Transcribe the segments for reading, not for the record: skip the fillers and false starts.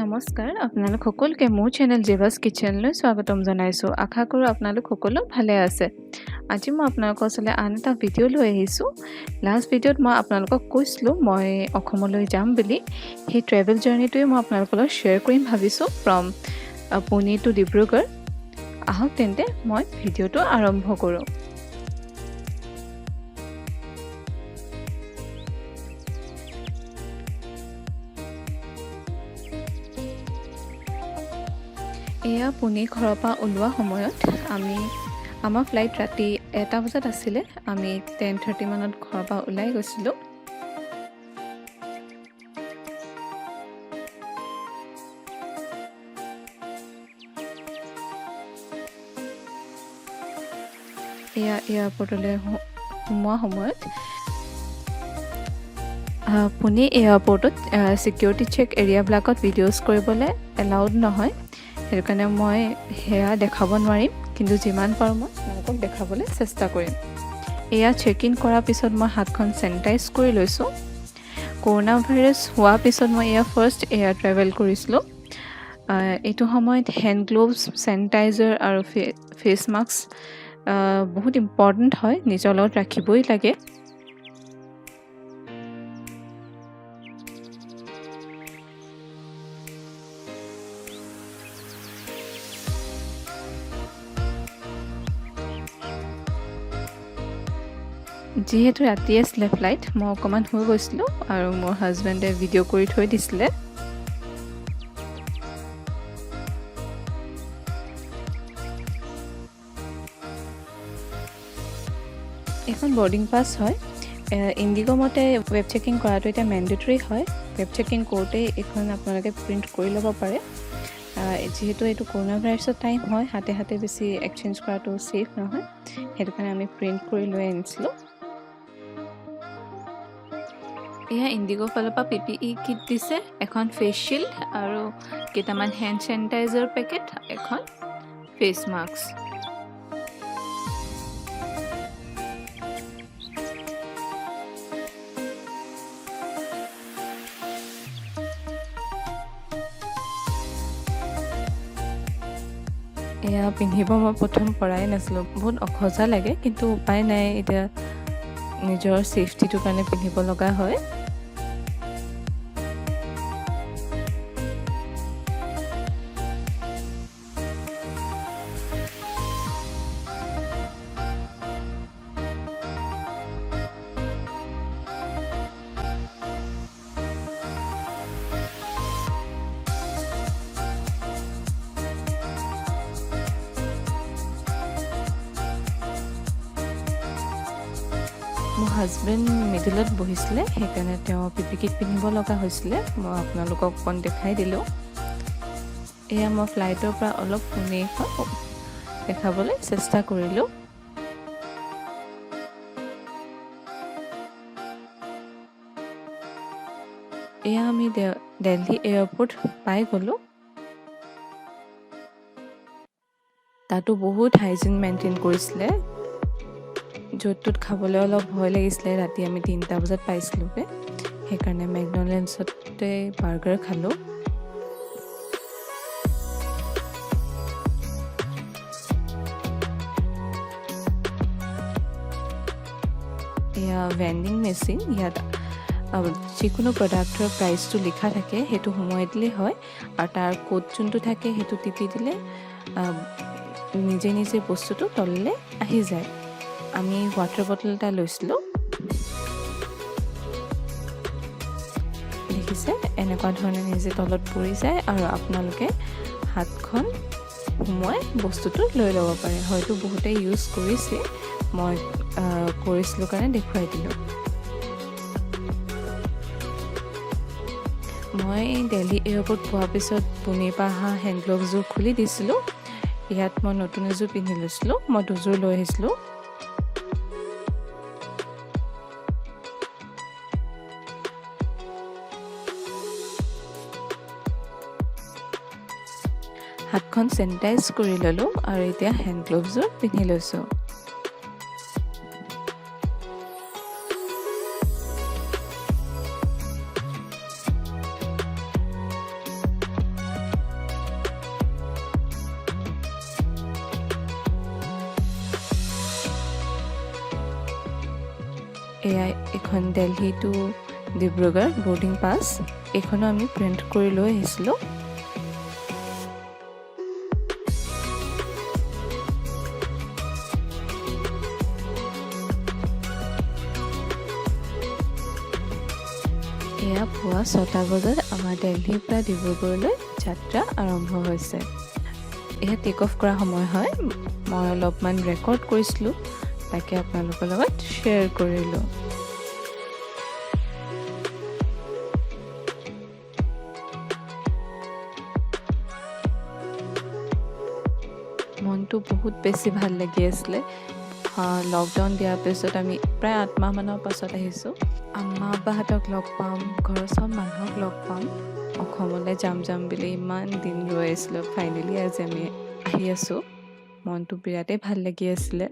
নমস্কাৰ আপোনালোক সকলোকে মোৰ চেনেল জেভাছ কিচেনলৈ স্বাগতম জনাইছোঁ। আশা কৰোঁ আপোনালোক সকলো ভালে আছে। আজি মই আপোনালোকৰ ওচৰলৈ আন এটা ভিডিঅ' লৈ আহিছোঁ। লাষ্ট ভিডিঅ'ত মই আপোনালোকক কৈছিলোঁ মই অসমলৈ যাম বুলি। সেই ট্ৰেভেল জাৰ্ণিটোৱে মই আপোনালোকৰ লগত শ্বেয়াৰ কৰিম ভাবিছোঁ ফ্ৰম পুনে টু ডিব্ৰুগড়। আহক তেন্তে মই ভিডিঅ'টো আৰম্ভ কৰোঁ। এয়া পুনে ঘৰৰ পৰা ওলোৱা সময়ত আমাৰ ফ্লাইট ৰাতি 1টা বজাত আছিলে। আমি 10:30 মানত ঘৰৰ পৰা ওলাই গৈছিলোঁ। এয়া এয়াৰপৰ্টলৈ সোমোৱা সময়ত পুনে এয়াৰপৰ্টত ছিকিউৰিটি চেক এৰিয়াবিলাকত ভিডিঅ'জ কৰিবলৈ এলাউড নহয়। সেইটো কাৰণে মই সেয়া দেখাব নোৱাৰিম, কিন্তু যিমান পাৰোঁ মই আপোনালোকক দেখাবলৈ চেষ্টা কৰিম। এয়া চেক ইন কৰাৰ পিছত মই হাতখন চেনিটাইজ কৰি লৈছোঁ। কৰোণা ভাইৰাছ হোৱাৰ পিছত মই এয়া ফাৰ্ষ্ট এয়াৰ ট্ৰেভেল কৰিছিলোঁ। এইটো সময়ত হেণ্ড গ্ল'ভছ, চেনিটাইজাৰ আৰু ফেচ মাস্ক বহুত ইম্পৰ্টেণ্ট হয়, নিজৰ লগত ৰাখিবই লাগে। যিহেতু ৰাতি আছিলে ফ্লাইট, মই অকণমান হৈ গৈছিলোঁ আৰু মোৰ হাজবেণ্ডে ভিডিঅ' কৰি থৈ দিছিলে। এখন বৰ্ডিং পাছ হয়। ইণ্ডিগো মতে ৱেব চেকিং কৰাটো এতিয়া মেণ্ডেটৰী হয়। ৱেব চেকিং কৰোঁতেই এইখন আপোনালোকে প্ৰিণ্ট কৰি ল'ব পাৰে। যিহেতু এইটো কৰোণা ভাইৰাছৰ টাইম হয়, হাতে হাতে বেছি এক্সচেঞ্জ কৰাটো ছেফ নহয়, সেইটো কাৰণে আমি প্ৰিণ্ট কৰি লৈ আনিছিলোঁ। এয়া ইণ্ডিগোৰ ফালৰ পৰা PPE কিট দিছে, এখন ফেচ শ্বিল্ড আৰু কেইটামান হেণ্ড চেনিটাইজাৰ পেকেট, এখন ফেচ মাস্ক। এয়া পিন্ধিব মই প্ৰথম পৰাই নাছিলোঁ, বহুত অসজা লাগে, কিন্তু উপায় নাই, এতিয়া নিজৰ ছেফটিটোৰ কাৰণে পিন্ধিব লগা হয়। মোৰ হাজবেণ্ড মিডিলত বহিছিলে, সেইকাৰণে তেওঁ PPE কিট পিন্ধিব লগা হৈছিলে। মই আপোনালোকক অকণ দেখাই দিলোঁ। এয়া মই ফ্লাইটৰ পৰা অলপ পুনেখন দেখাবলৈ চেষ্টা কৰিলোঁ। এয়া আমি দিল্লী এয়াৰপৰ্ট পাই গ'লোঁ। তাতো বহুত হাইজিন মেইনটেইন কৰিছিলে। য'ত ত'ত খাবলৈ অলপ ভয় লাগিছিলে। ৰাতি আমি 3টা বজাত পাইছিলোঁগৈ, সেইকাৰণে মেকডনাল্ডছতে বাৰ্গাৰ খালোঁ। এয়া ভেণ্ডিং মেচিন, ইয়াত যিকোনো প্ৰডাক্টৰ প্ৰাইচটো লিখা থাকে, সেইটো সোমোৱাই দিলেই হয়, আৰু তাৰ কোড যোনটো থাকে সেইটো টিপি দিলে নিজে নিজে বস্তুটো তললৈ আহি যায়। আমি ৱাটাৰ বটল এটা লৈছিলোঁ। দেখিছে, এনেকুৱা ধৰণে নিজে তলত পৰি যায় আৰু আপোনালোকে হাতখন সোমোৱাই বস্তুটো লৈ ল'ব পাৰে। হয়তো বহুতে ইউজ কৰিছে, মই কৰিছিলোঁ কাৰণে দেখুৱাই দিলোঁ। মই দিল্লী এয়াৰপৰ্ট পোৱাৰ পিছত পুনেৰ পৰা অহা হেণ্ড গ্ল'ভছযোৰ খুলি দিছিলোঁ। ইয়াত মই নতুন এযোৰ পিন্ধি লৈছিলোঁ, মই দুযোৰ লৈ আহিছিলোঁ। হাতখন চেনিটাইজ কৰি ল'লোঁ আৰু এতিয়া হেণ্ড গ্ল'ভছযোৰ পিন্ধি লৈছোঁ। এয়া এখন Delhi to Dibrugarh boarding pass, এইখনো আমি প্ৰিণ্ট কৰি লৈ আহিছিলোঁ। এয়া পুৱা 6টা বজাত আমাৰ দিল্লীৰ পৰা ডিব্ৰুগড়লৈ যাত্ৰা আৰম্ভ হৈছে। এয়া টেক অফ কৰা সময় হয়। মই অলপমান ৰেকৰ্ড কৰিছিলোঁ, তাকে আপোনালোকৰ লগত শ্বেয়াৰ কৰিলোঁ। মনটো বহুত বেছি ভাল লাগি আছিলে। লকডাউন দিয়াৰ পিছত আমি প্ৰায় 8 মাহমানৰ পাছত আহিছোঁ। আম্মা আব্বাহঁতক লগ পাম, ঘৰৰ চব মানুহক লগ পাম। অসমলৈ যাম বুলি ইমান দিন ৰৈ আছিলোঁ। ফাইনেলি আজি আমি আহি আছোঁ। মনটো বিৰাটেই ভাল লাগি আছিলে।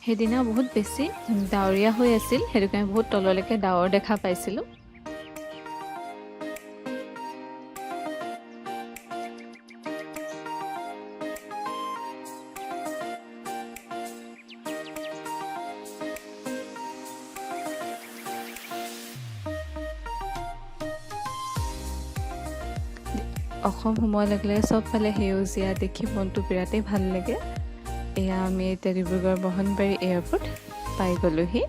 সেইদিনা বহুত বেছি ডাৱৰীয়া হৈ আছিল, সেইটো কাৰণে বহুত তললৈকে ডাৱৰ দেখা পাইছিলোঁ। অসম সোমোৱাৰ লগে লগে চবফালে সেউজীয়া দেখি মনটো বিৰাটেই ভাল লাগে। এয়া আমি এতিয়া ডিব্ৰুগড় মোহনবাৰী এয়াৰপৰ্ট পাই গ'লোহি।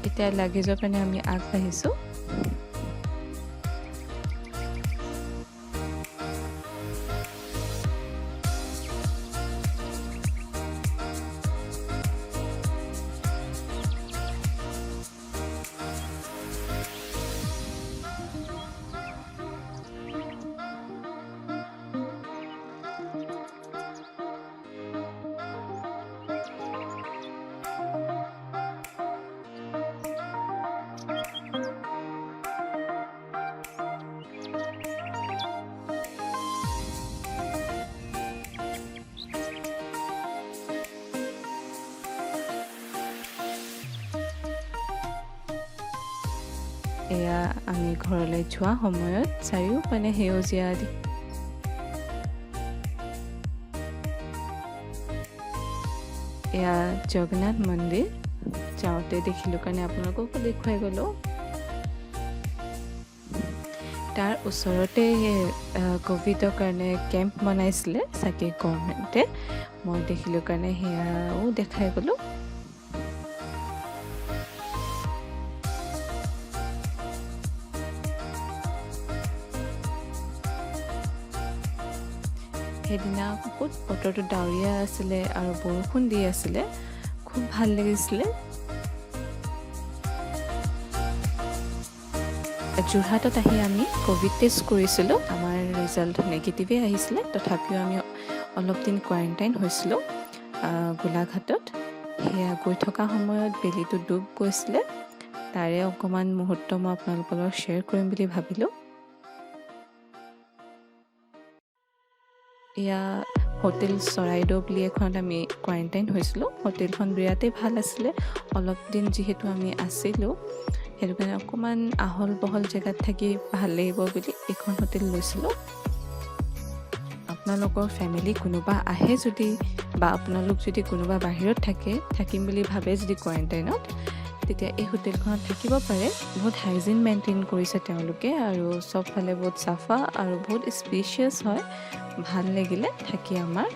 এতিয়া লাগেজৰ কাৰণে আমি আগবাঢ়িছোঁ। এয়া আমি ঘৰলৈ যোৱা সময়ত চাৰিওপিনে সেউজীয়া এয়া জগন্নাথ মন্দিৰ যাওঁতে দেখিলোঁ কাৰণে আপোনালোককো দেখুৱাই গ'লোঁ। তাৰ ওচৰতে ক'ভিডৰ কাৰণে কেম্প বনাইছিলে চাগে গভৰ্ণমেণ্টে, মই দেখিলোঁ কাৰণে সেয়াও দেখাই গ'লোঁ। সেইদিনা বহুত বতৰটো ডাৱৰীয়া আছিলে আৰু বৰষুণ দি আছিলে, খুব ভাল লাগিছিলে। যোৰহাটত আহি আমি ক'ভিড টেষ্ট কৰিছিলোঁ, আমাৰ ৰিজাল্ট নেগেটিভেই আহিছিলে। তথাপিও আমি অলপ দিন কোৱাৰেণ্টাইন হৈছিলোঁ গোলাঘাটত। সেয়া গৈ থকা সময়ত বেলিটো ডুব গৈছিলে, তাৰে অকণমান মুহূৰ্ত মই আপোনালোকৰ লগত শ্বেয়াৰ কৰিম বুলি ভাবিলোঁ। এয়া হোটেল চৰাইদেউ বুলি এখনত আমি কোৱাৰেণ্টাইন হৈছিলোঁ। হোটেলখন বিৰাটেই ভাল আছিলে। অলপ দিন যিহেতু আমি আছিলোঁ, সেইটো কাৰণে অকণমান আহল বহল জেগাত থাকি ভাল লাগিব বুলি এইখন হোটেল লৈছিলোঁ। আপোনালোকৰ ফেমিলি কোনোবা আহে যদি, বা আপোনালোক যদি কোনোবা বাহিৰত থাকিম বুলি ভাবে যদি কোৱাৰেণ্টাইনত, তেতিয়া এই হোটেলখনত থাকিব পাৰে। বহুত হাইজিন মেইনটেইন কৰিছে তেওঁলোকে আৰু চবফালে বহুত চাফা আৰু বহুত স্পেচিয়াছ হয়। ভাল লাগিলে থাকি আমাৰ।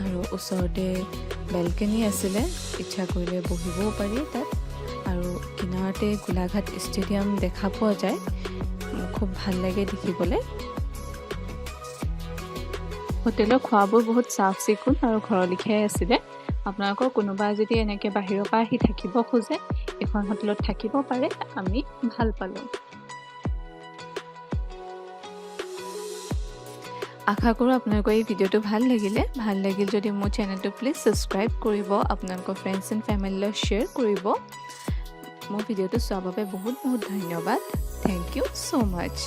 আৰু ওচৰতে বেলকনি আছিলে, ইচ্ছা কৰিলে বহিবও পাৰি তাত। আৰু কিনাৰতে গোলাঘাট ষ্টেডিয়াম দেখা পোৱা যায়, খুব ভাল লাগে দেখিবলৈ। হোটেলৰ খোৱাবোৰ বহুত চাফ চিকুণ আৰু ঘৰৰ লেখীয়াই আছিলে। আপোনালোকৰ কোনোবা যদি এনেকৈ বাহিৰৰ পৰা আহি থাকিব খোজে এখন হোটেলত থাকিব পাৰে, আমি ভাল পালোঁ। আশা কৰোঁ আপোনালোকৰ এই ভিডিঅ'টো ভাল লাগিল যদি মোৰ চেনেলটো প্লিজ ছাবস্ক্ৰাইব কৰিব, আপোনালোকৰ ফ্ৰেণ্ডছ এণ্ড ফেমিলিলৈ শ্বেয়াৰ কৰিব। মোৰ ভিডিঅ'টো চোৱাৰ বাবে বহুত বহুত ধন্যবাদ। Thank you so' much.